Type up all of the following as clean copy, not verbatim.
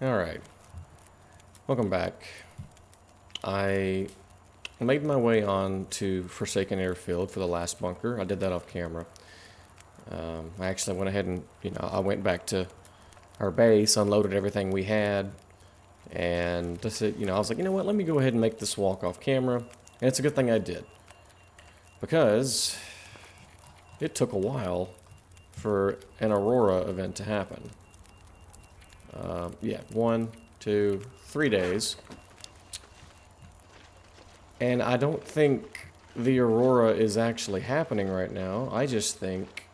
Alright, welcome back. I made my way on to Forsaken Airfield for the last bunker. I did that off camera. I actually went ahead and, I went back to our base, unloaded everything we had, and just, I was like, you know what, let me go ahead and make this walk off camera. And it's a good thing I did, because it took a while for an Aurora event to happen. Yeah, 1, 2, 3 days. And I don't think the Aurora is actually happening right now. I just think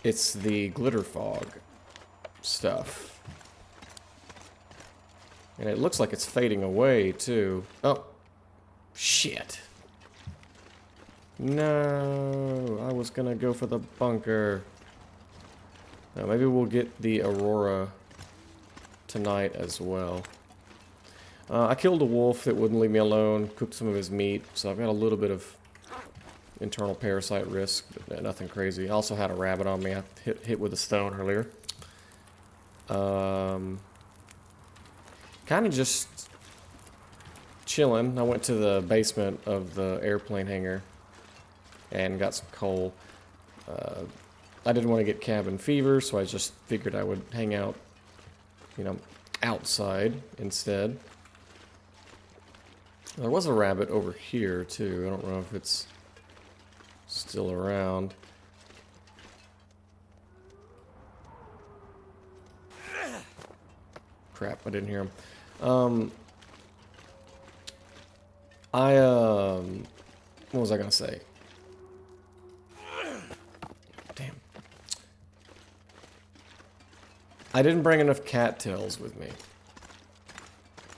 it's the glitter fog stuff. And it looks like it's fading away, too. Oh, shit. No, I was gonna go for the bunker. Maybe we'll get the Aurora tonight as well. I killed a wolf that wouldn't leave me alone, cooked some of his meat, so I've got a little bit of internal parasite risk, but nothing crazy. I also had a rabbit on me. I hit with a stone earlier. Kind of just chilling. I went to the basement of the airplane hangar and got some coal. I didn't want to get cabin fever, so I just figured I would hang out, outside instead. There was a rabbit over here, too. I don't know if it's still around. Crap, I didn't hear him. What was I gonna say? Damn. I didn't bring enough cattails with me.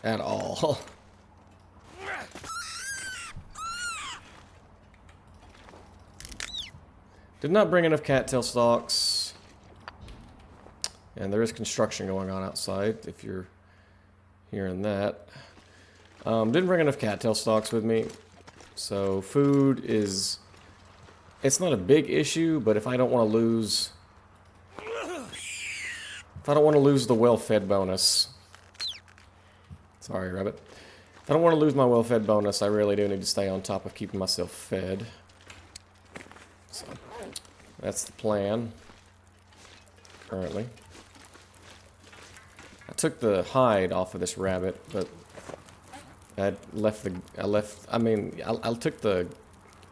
At all. Did not bring enough cattail stalks. And there is construction going on outside, if you're hearing that. Didn't bring enough cattail stalks with me. So food is... It's not a big issue, but if I don't want to lose... If I don't want to lose the well-fed bonus... Sorry, rabbit. If I don't want to lose my well-fed bonus, I really do need to stay on top of keeping myself fed. So, that's the plan. Currently. I took the hide off of this rabbit, but I took the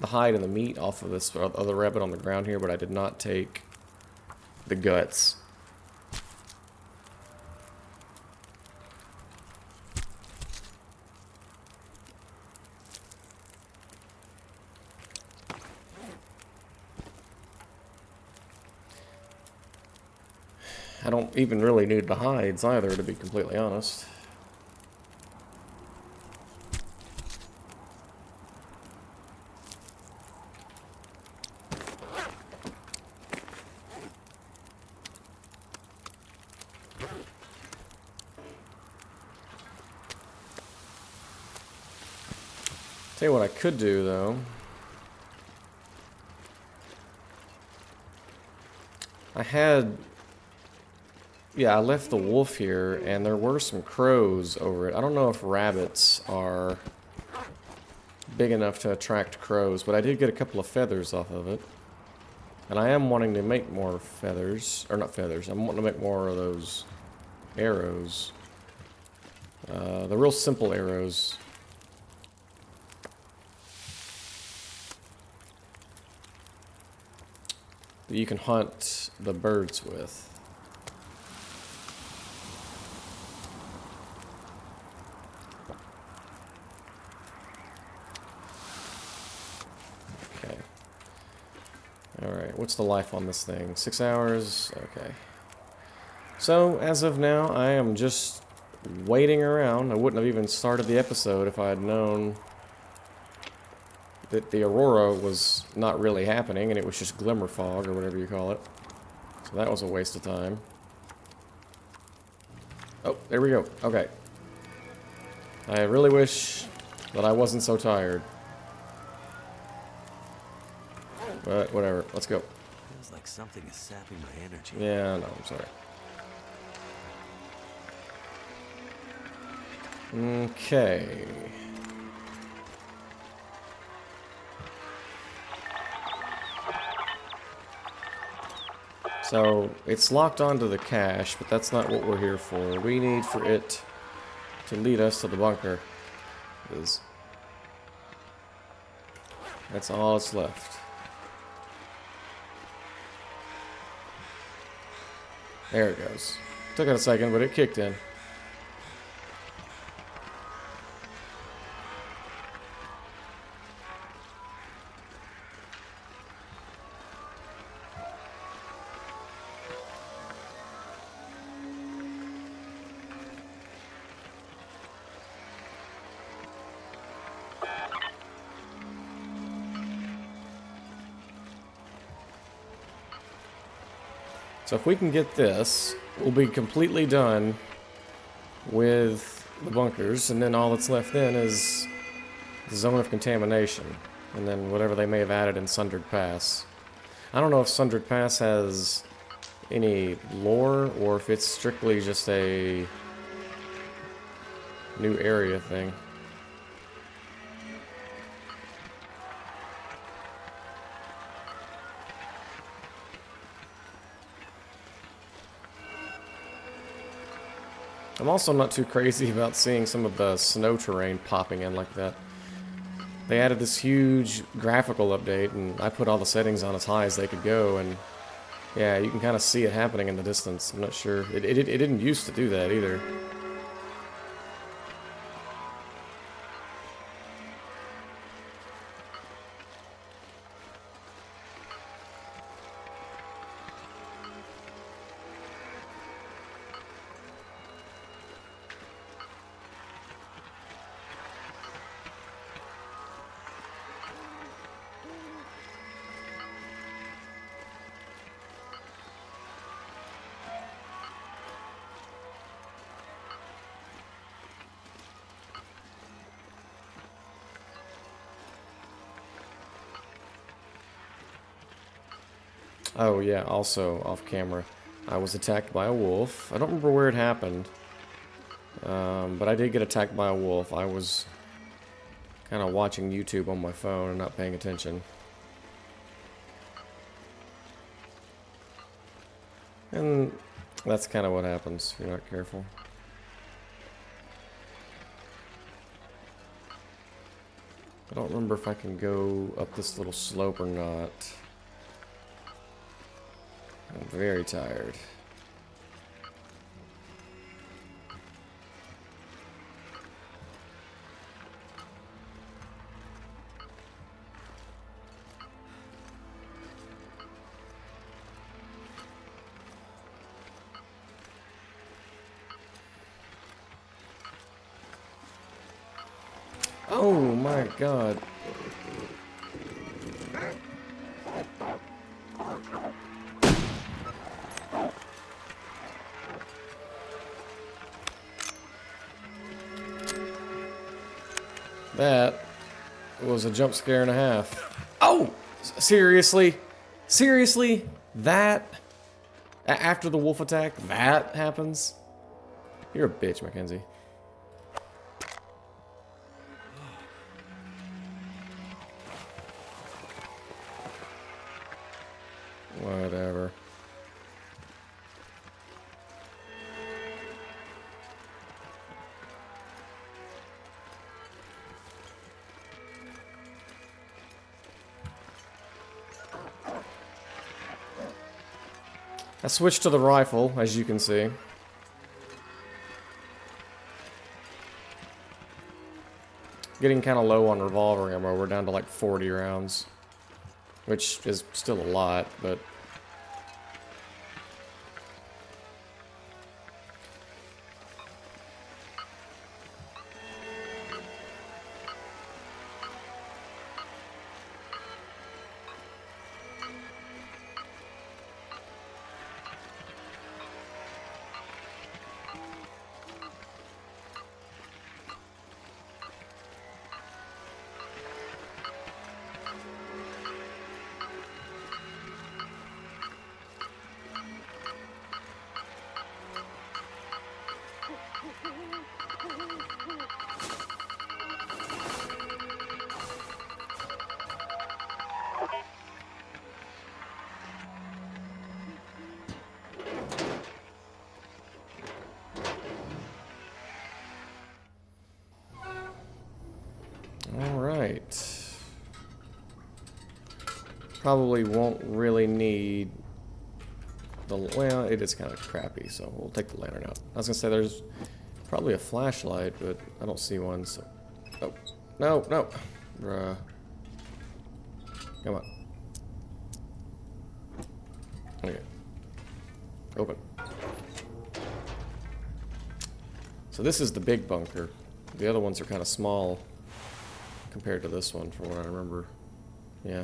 hide and the meat off of this other rabbit on the ground here, but I did not take the guts. I don't even really need the hides either, to be completely honest. Tell you what I could do, though. I left the wolf here, and there were some crows over it. I don't know if rabbits are big enough to attract crows, but I did get a couple of feathers off of it. And I am wanting to make more feathers, or not feathers, I'm wanting to make more of those arrows. The real simple arrows. That you can hunt the birds with. Alright, what's the life on this thing? 6 hours? Okay. So, as of now, I am just waiting around. I wouldn't have even started the episode if I had known that the Aurora was not really happening and it was just glimmer fog, or whatever you call it. So that was a waste of time. Oh, there we go. Okay. I really wish that I wasn't so tired. But whatever, let's go. It's like something is sapping my energy. Yeah, no, I'm sorry. Okay. So, it's locked onto the cache, but that's not what we're here for. We need for it to lead us to the bunker. That's all that's left. There it goes. Took it a second, but it kicked in. So if we can get this, we'll be completely done with the bunkers, and then all that's left then is the zone of contamination, and then whatever they may have added in Sundered Pass. I don't know if Sundered Pass has any lore, or if it's strictly just a new area thing. I'm also not too crazy about seeing some of the snow terrain popping in like that. They added this huge graphical update, and I put all the settings on as high as they could go, and yeah, you can kind of see it happening in the distance. I'm not sure. It didn't used to do that either. Oh yeah, also off camera, I was attacked by a wolf. I don't remember where it happened, but I did get attacked by a wolf. I was kind of watching YouTube on my phone and not paying attention. And that's kind of what happens if you're not careful. I don't remember if I can go up this little slope or not. I'm very tired. Oh my god. That was a jump scare and a half. Oh! Seriously? Seriously? That? After the wolf attack, that happens? You're a bitch, Mackenzie. Whatever. I switched to the rifle, as you can see. Getting kind of low on revolver ammo. We're down to like 40 rounds. Which is still a lot, but... Probably won't really need the... Well, it is kind of crappy, so we'll take the lantern out. I was gonna say there's probably a flashlight, but I don't see one, so... Oh, no, no! Bruh. Come on. Okay. Open. So this is the big bunker. The other ones are kind of small compared to this one, from what I remember. Yeah.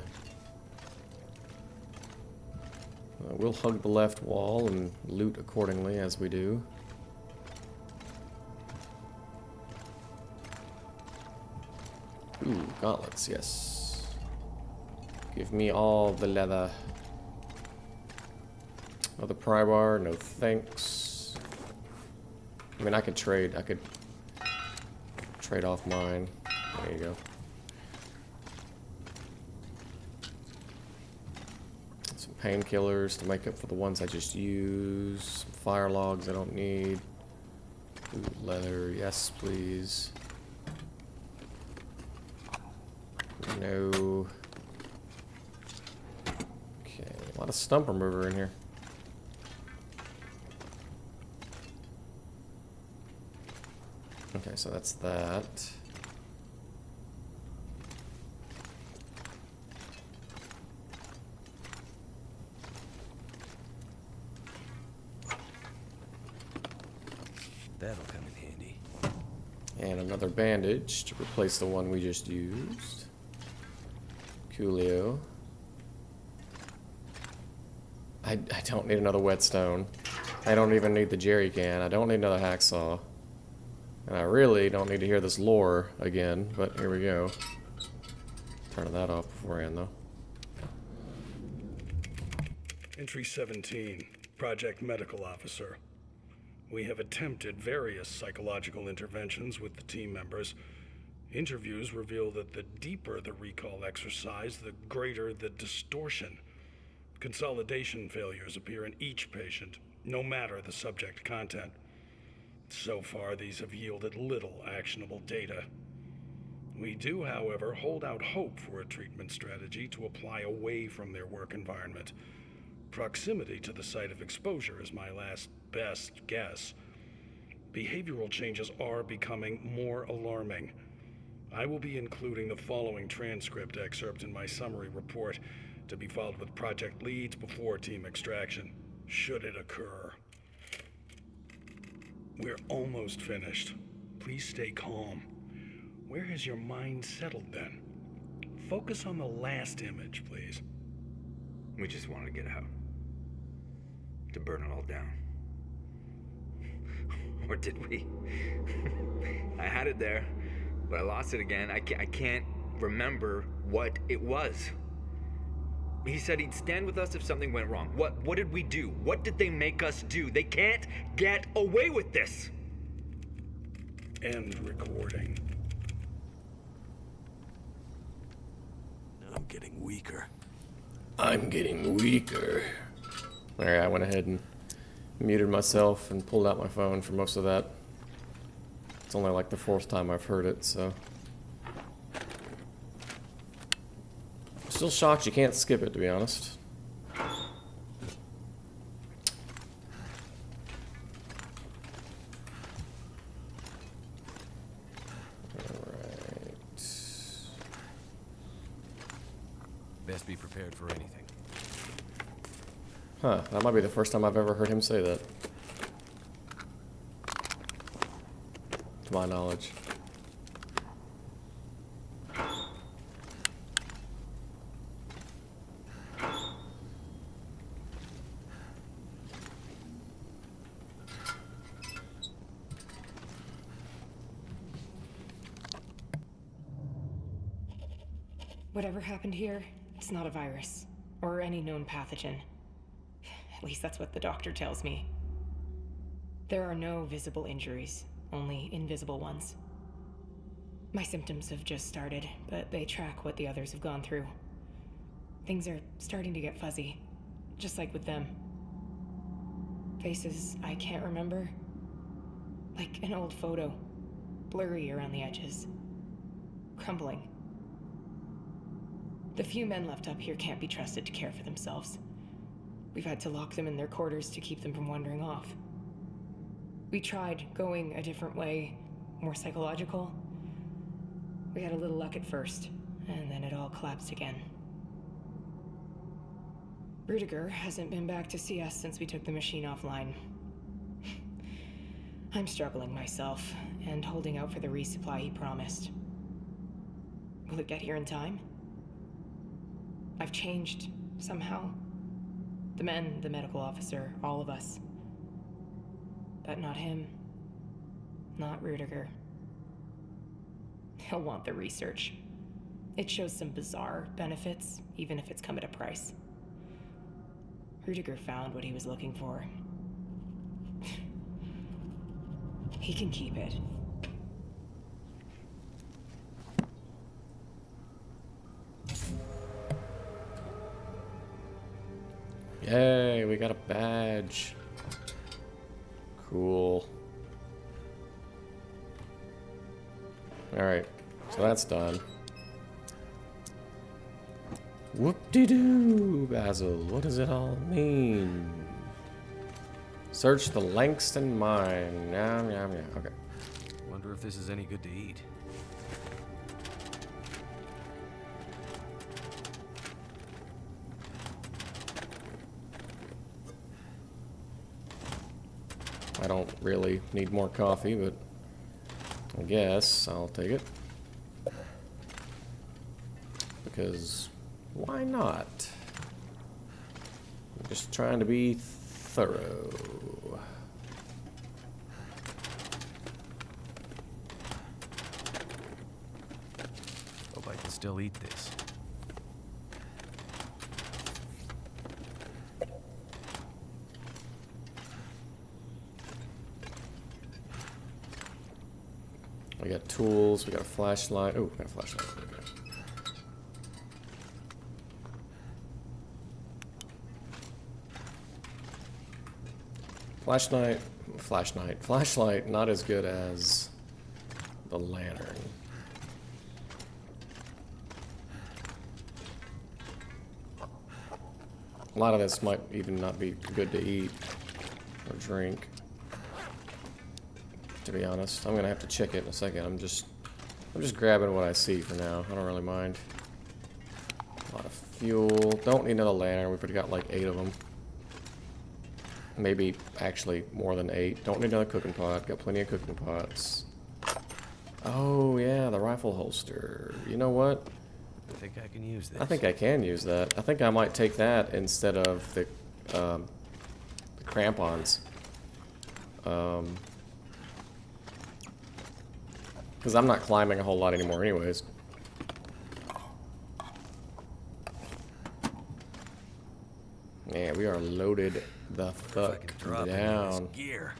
We'll hug the left wall and loot accordingly as we do. Ooh, gauntlets, yes. Give me all the leather. Another pry bar, no thanks. I mean, I could trade off mine. There you go. Some painkillers to make up for the ones I just used. Some fire logs I don't need. Ooh, leather, yes please. No. Okay, a lot of stump remover in here. Okay, so that's that. That'll come in handy. And another bandage to replace the one we just used. Coolio. I don't need another whetstone. I don't even need the jerry can. I don't need another hacksaw. And I really don't need to hear this lore again, but here we go. Turn that off beforehand, though. Entry 17, Project Medical Officer. We have attempted various psychological interventions with the team members. Interviews reveal that the deeper the recall exercise, the greater the distortion. Consolidation failures appear in each patient, no matter the subject content. So far, these have yielded little actionable data. We do, however, hold out hope for a treatment strategy to apply away from their work environment. Proximity to the site of exposure is my last best guess. Behavioral changes are becoming more alarming. I will be including the following transcript excerpt in my summary report, to be filed with project leads before team extraction, should it occur. We're almost finished. Please stay calm. Where has your mind settled then? Focus on the last image, please. We just wanted to get out. To burn it all down. Or did we? I had it there, but I lost it again. I can't remember what it was. He said he'd stand with us if something went wrong. What did we do? What did they make us do? They can't get away with this! End recording. I'm getting weaker. I'm getting weaker. Alright, I went ahead and muted myself and pulled out my phone for most of that. It's only like the fourth time I've heard it, so... Still shocked you can't skip it, to be honest. Alright. Best be prepared for anything. Huh, that might be the first time I've ever heard him say that. To my knowledge. Whatever happened here, it's not a virus, or any known pathogen. At least that's what the doctor tells me. There are no visible injuries, only invisible ones. My symptoms have just started, but they track what the others have gone through. Things are starting to get fuzzy, just like with them. Faces I can't remember. Like an old photo, blurry around the edges. Crumbling. The few men left up here can't be trusted to care for themselves. We've had to lock them in their quarters to keep them from wandering off. We tried going a different way, more psychological. We had a little luck at first, and then it all collapsed again. Rudiger hasn't been back to see us since we took the machine offline. I'm struggling myself, and holding out for the resupply he promised. Will it get here in time? I've changed, somehow. The men, the medical officer, all of us. But not him. Not Rudiger. He'll want the research. It shows some bizarre benefits, even if it's come at a price. Rudiger found what he was looking for. He can keep it. Yay, we got a badge. Cool. Alright, so that's done. Whoop-de-doo, Basil. What does it all mean? Search the Langston mine. Yum, yum, yum. Okay. Wonder if this is any good to eat. I don't really need more coffee, but I guess I'll take it. Because why not? I'm just trying to be thorough. Hope I can still eat this. We got tools, we got a flashlight. Oh, we got a flashlight. Okay. Flashlight, not as good as the lantern. A lot of this might even not be good to eat or drink, to be honest. I'm gonna have to check it in a second. I'm just grabbing what I see for now. I don't really mind. A lot of fuel. Don't need another lantern. We've already got like 8 of them. Maybe actually more than 8. Don't need another cooking pot. Got plenty of cooking pots. Oh yeah, the rifle holster. You know what? I think I can use this. I think I can use that. I think I might take that instead of the crampons. Because I'm not climbing a whole lot anymore anyways. Yeah, we are loaded the fuck down. Gear.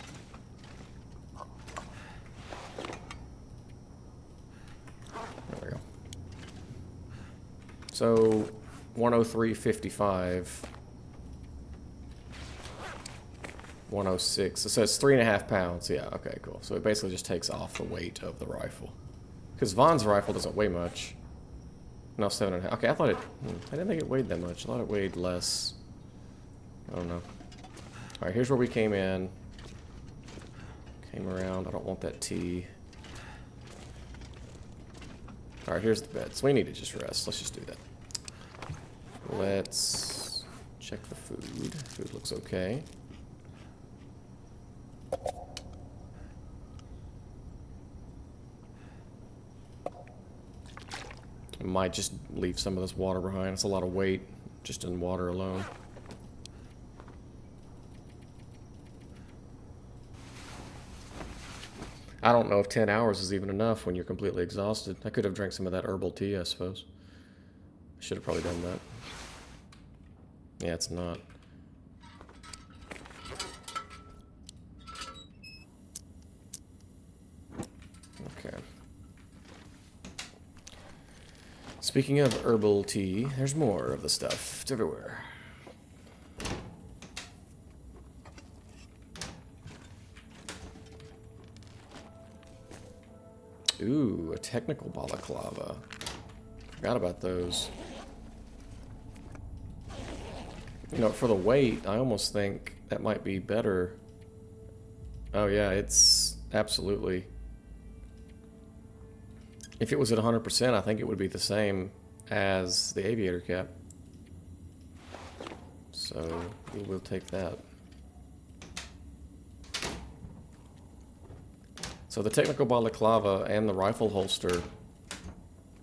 There we go. So 103.55. 106. So it's 3.5 pounds. Yeah, okay, cool. So it basically just takes off the weight of the rifle. Because Vaughn's rifle doesn't weigh much. No, 7.5. Okay, I thought it... I didn't think it weighed that much. I thought it weighed less. I don't know. Alright, here's where we came in. Came around. I don't want that tea. Alright, here's the bed. So we need to just rest. Let's just do that. Let's check the food. Food looks okay. I might just leave some of this water behind. It's a lot of weight just in water alone. I don't know if 10 hours is even enough when you're completely exhausted. I could have drank some of that herbal tea, I suppose. Should have probably done that. Yeah, it's not. Okay. Speaking of herbal tea, there's more of the stuff. It's everywhere. Ooh, a technical balaclava. Forgot about those. You know, for the weight, I almost think that might be better. Oh yeah, it's absolutely. If it was at 100%, I think it would be the same as the aviator cap. So we will take that. So the technical balaclava and the rifle holster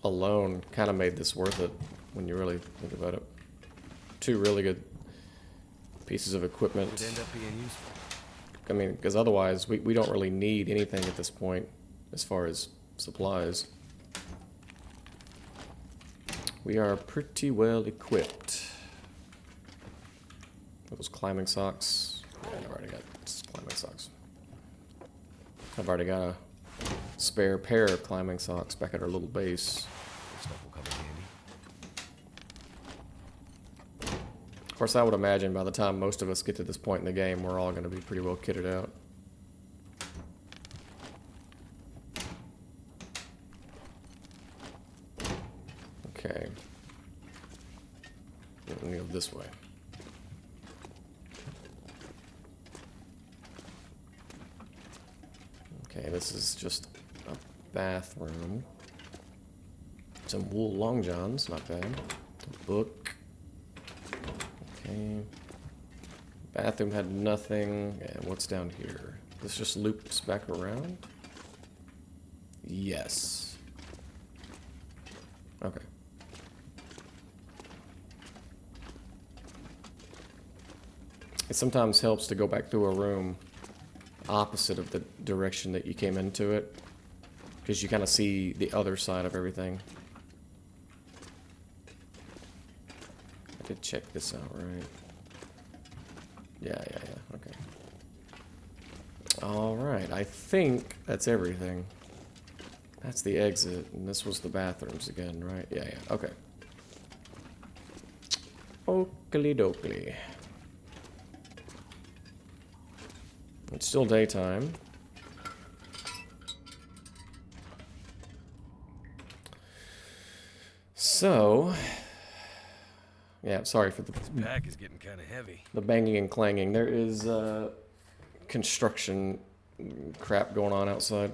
alone kind of made this worth it when you really think about it. Two really good pieces of equipment. Could end up being useful. I mean, because otherwise we don't really need anything at this point as far as supplies. We are pretty well equipped. Those climbing socks. Yeah, I've already got climbing socks. I've already got a spare pair of climbing socks back at our little base. This stuff will come in handy. Of course, I would imagine by the time most of us get to this point in the game, we're all going to be pretty well kitted out. Okay. Let me go this way. Okay, this is just a bathroom. Some wool long johns, not bad. A book. Okay. Bathroom had nothing. And what's down here? This just loops back around? Yes. Okay. It sometimes helps to go back through a room opposite of the direction that you came into it, because you kind of see the other side of everything. I did check this out, right? Yeah, okay. Alright, I think that's everything. That's the exit, and this was the bathrooms again, right? Yeah, okay. Oakley dokley. It's still daytime. So, yeah, sorry for This pack is getting kind of heavy. the banging and clanging. There is construction crap going on outside.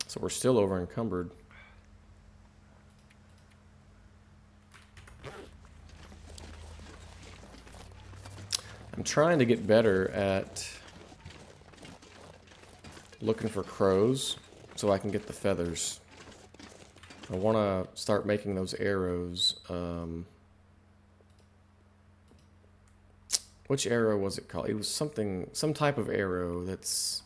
So we're still over encumbered. I'm trying to get better at looking for crows so I can get the feathers. I want to start making those arrows. Which arrow was it called? It was something, some type of arrow that's...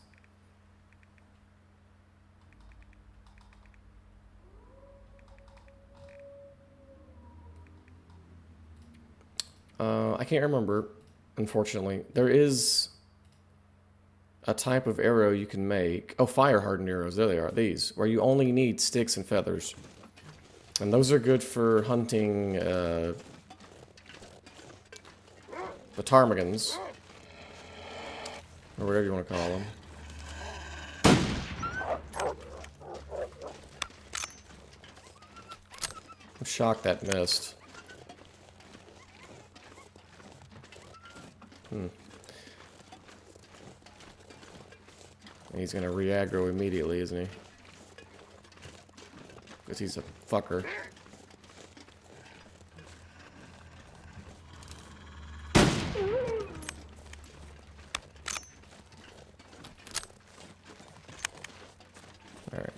I can't remember, unfortunately. There is a type of arrow you can make. Oh, fire hardened arrows. There they are. These, where you only need sticks and feathers. And those are good for hunting the ptarmigans, or whatever you want to call them. I'm shocked that missed. He's gonna re-aggro immediately, isn't he? Because he's a fucker. Alright.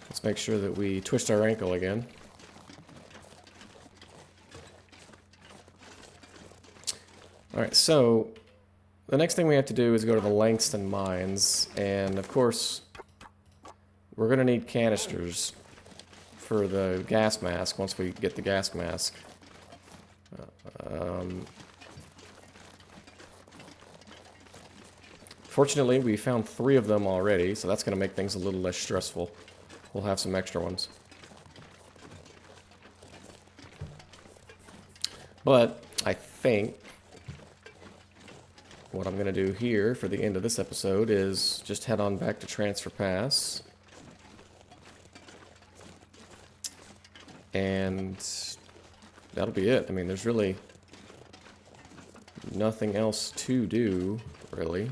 Let's make sure that we twist our ankle again. Alright, so the next thing we have to do is go to the Langston mines, and of course we're going to need canisters for the gas mask once we get the gas mask. Fortunately, we found 3 of them already, so that's going to make things a little less stressful. We'll have some extra ones. But I think what I'm going to do here for the end of this episode is just head on back to Transfer Pass. And that'll be it. I mean, there's really nothing else to do, really.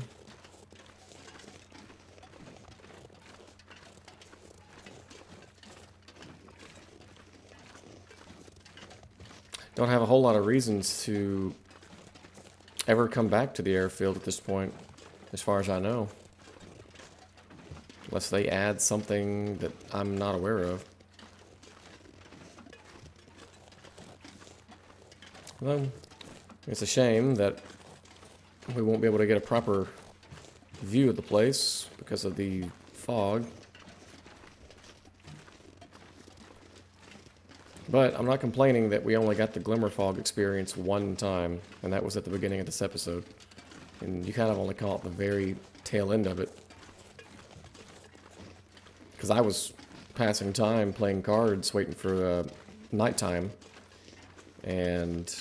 Don't have a whole lot of reasons to ever come back to the airfield at this point, as far as I know. Unless they add something that I'm not aware of. Well, it's a shame that we won't be able to get a proper view of the place because of the fog. But I'm not complaining that we only got the glimmer fog experience one time, and that was at the beginning of this episode. And you kind of only caught the very tail end of it. Because I was passing time playing cards, waiting for nighttime, and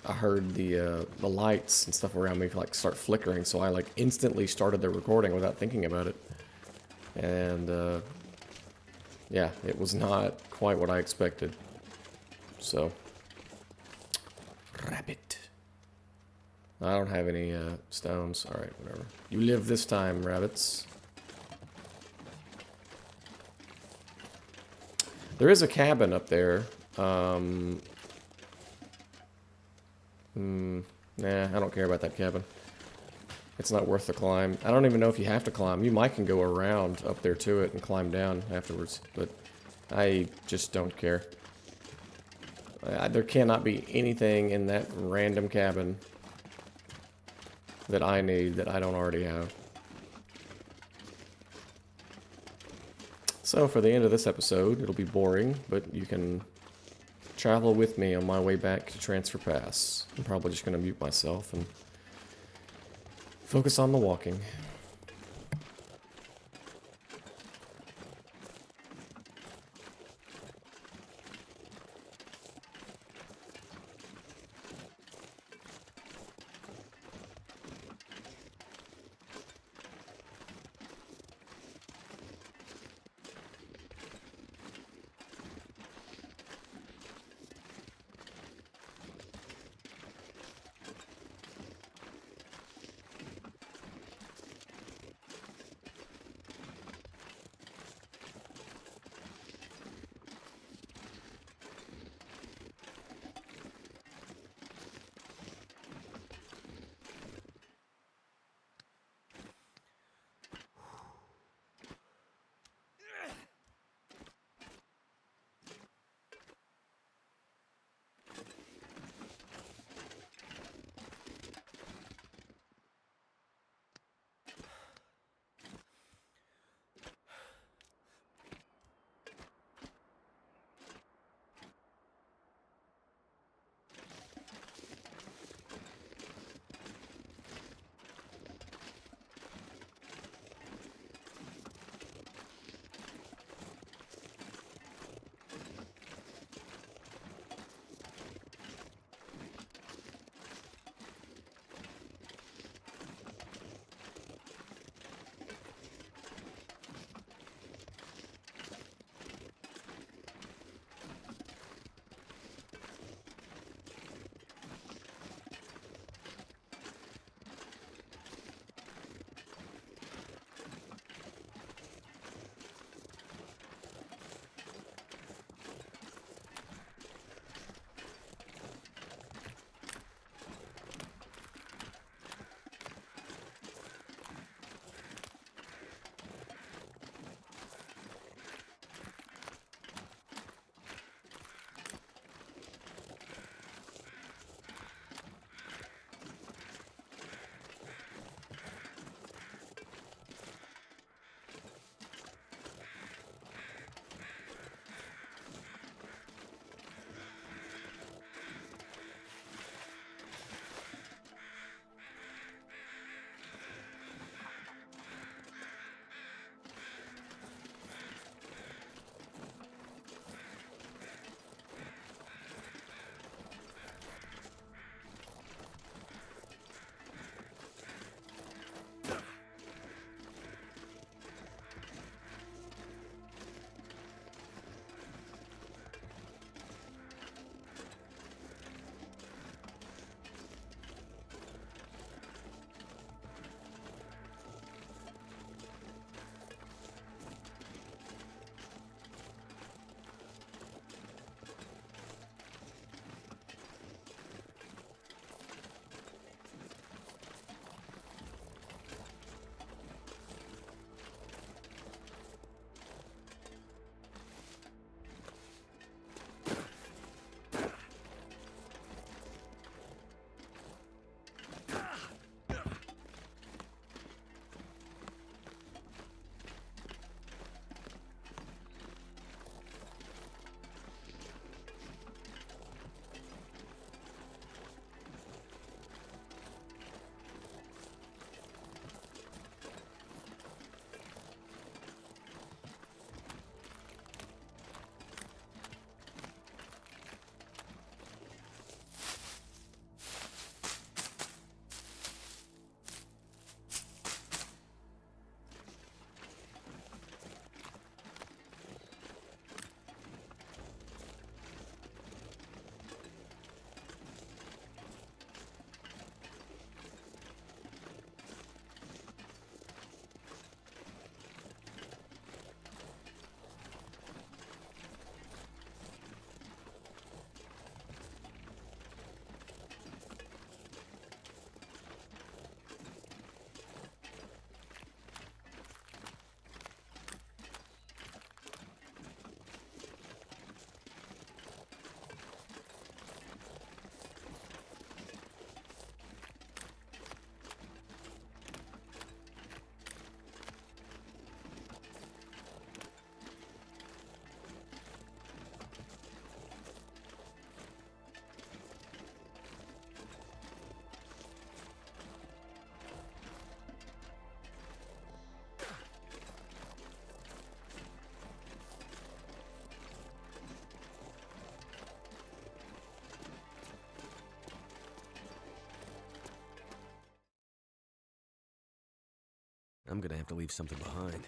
I heard the lights and stuff around me like start flickering, so I like instantly started the recording without thinking about it. And yeah, it was not quite what I expected. So, rabbit. I don't have any stones. All right, whatever. You live this time, rabbits. There is a cabin up there. Nah, I don't care about that cabin. It's not worth the climb. I don't even know if you have to climb. You might can go around up there to it and climb down afterwards, but I just don't care. There cannot be anything in that random cabin that I need that I don't already have. So for the end of this episode, it'll be boring, but you can travel with me on my way back to Transfer Pass. I'm probably just going to mute myself and focus on the walking. I'm gonna have to leave something behind.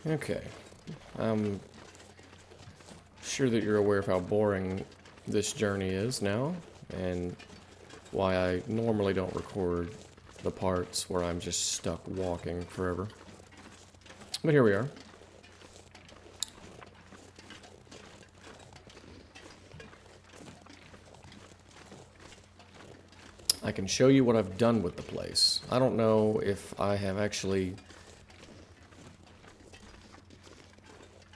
Okay. I'm sure that you're aware of how boring this journey is now, and why I normally don't record the parts where I'm just stuck walking forever. But here we are. I can show you what I've done with the place. I don't know if I have actually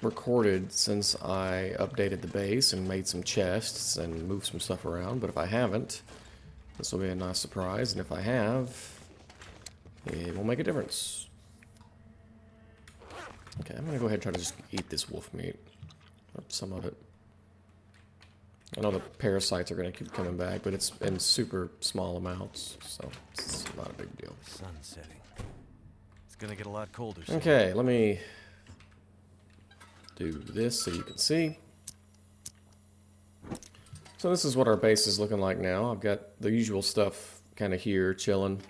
recorded since I updated the base and made some chests and moved some stuff around, but if I haven't, this will be a nice surprise, and if I have, it will make a difference. Okay, I'm gonna go ahead and try to just eat this wolf meat, or some of it. I know the parasites are gonna keep coming back, but it's in super small amounts, so it's not a big deal. The sun's setting. It's gonna get a lot colder soon. Okay, let me do this so you can see. So this is what our base is looking like now. I've got the usual stuff kind of here, chilling.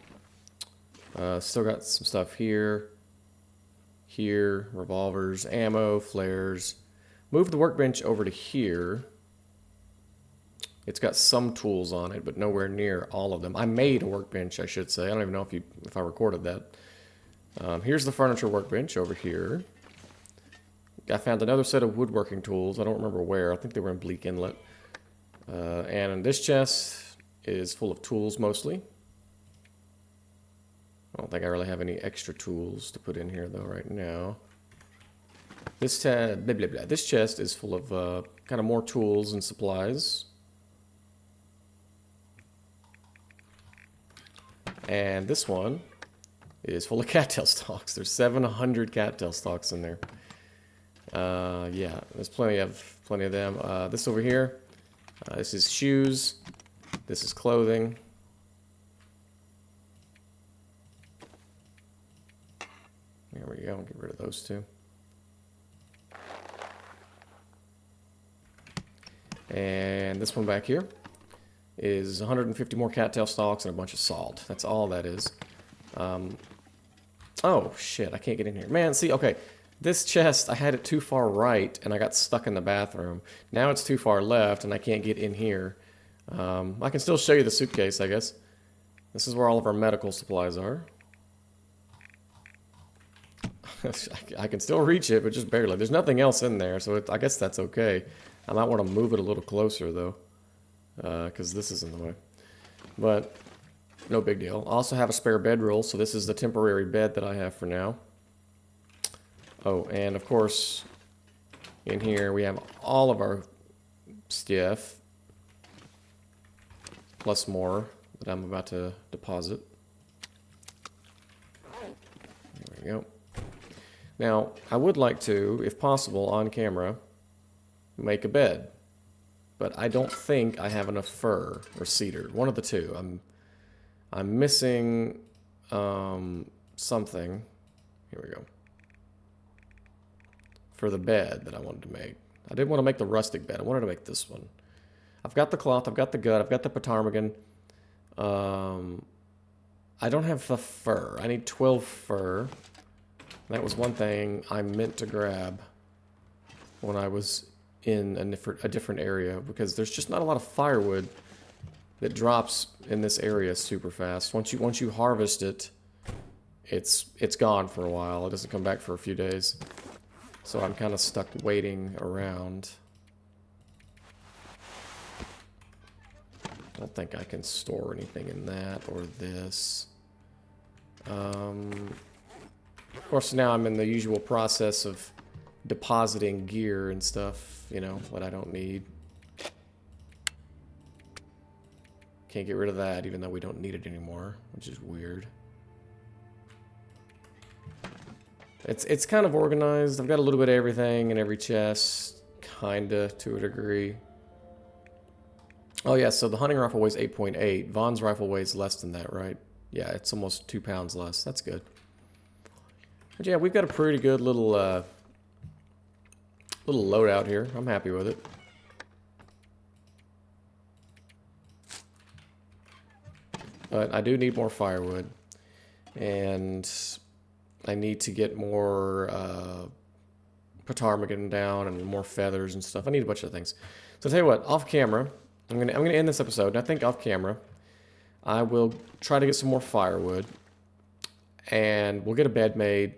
Still got some stuff here, revolvers, ammo, flares. Moved the workbench over to here. It's got some tools on it, but nowhere near all of them. I made a workbench, I should say. I don't even know if I recorded that. Here's the furniture workbench over here. I found another set of woodworking tools. I don't remember where. I think they were in Bleak Inlet. And this chest is full of tools mostly. I don't think I really have any extra tools to put in here though right now. This chest is full of kind of more tools and supplies. And this one is full of cattail stalks. There's 700 cattail stalks in there. Yeah, there's plenty of them. This over here, this is shoes. This is clothing. There we go. Get rid of those two. And this one back here is 150 more cattail stalks and a bunch of salt. That's all that is. Oh, shit. I can't get in here. Man, see, okay. This chest, I had it too far right, and I got stuck in the bathroom. Now it's too far left, and I can't get in here. I can still show you the suitcase, I guess. This is where all of our medical supplies are. I can still reach it, but just barely. There's nothing else in there, so I guess that's okay. I might want to move it a little closer, though, because this is in the way. But no big deal. I also have a spare bedroll, so this is the temporary bed that I have for now. Oh, and of course, in here we have all of our stuff, plus more that I'm about to deposit. There we go. Now, I would like to, if possible, on camera, make a bed. But I don't think I have enough fir or cedar. One of the two. I'm missing something. Here we go. For the bed that I wanted to make. I didn't want to make the rustic bed. I wanted to make this one. I've got the cloth. I've got the gut. I've got the ptarmigan. I don't have the fur. I need 12 fur. That was one thing I meant to grab when I was in a different area, because there's just not a lot of firewood that drops in this area super fast. Once you harvest it, it's gone for a while. It doesn't come back for a few days. So I'm kind of stuck waiting around. I don't think I can store anything in that or this. Of course, now I'm in the usual process of depositing gear and stuff, you know, what I don't need. Can't get rid of that, even though we don't need it anymore, which is weird. It's kind of organized. I've got a little bit of everything in every chest, kinda, to a degree. Oh yeah, so the hunting rifle weighs 8.8. Vaughn's rifle weighs less than that, right? Yeah, it's almost 2 pounds less. That's good. But yeah, we've got a pretty good little loadout here. I'm happy with it. But I do need more firewood. And I need to get more ptarmigan down and more feathers and stuff. I need a bunch of things. So I'll tell you what, off camera, I'm gonna end this episode, and I think off camera, I will try to get some more firewood, and we'll get a bed made.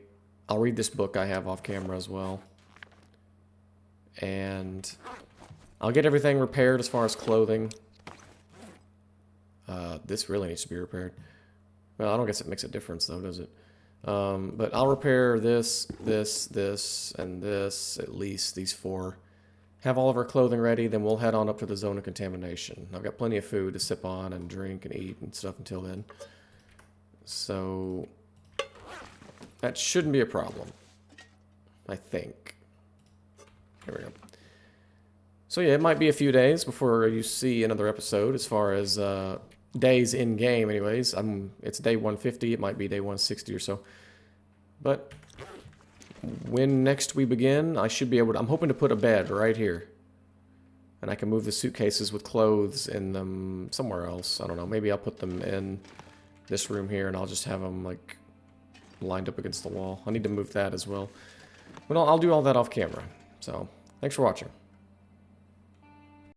I'll read this book I have off camera as well, and I'll get everything repaired as far as clothing. This really needs to be repaired. Well, I don't guess it makes a difference though, does it? But I'll repair this, and this, at least these 4. Have all of our clothing ready, then we'll head on up to the zone of contamination. I've got plenty of food to sip on and drink and eat and stuff until then. So that shouldn't be a problem, I think. Here we go. So yeah, it might be a few days before you see another episode as far as days in game anyways. It's day 150, it might be day 160 or so. But when next we begin, I should be able to, I'm hoping to put a bed right here. And I can move the suitcases with clothes in them somewhere else. I don't know, maybe I'll put them in this room here and I'll just have them like lined up against the wall. I need to move that as well. But I'll do all that off camera. So, thanks for watching.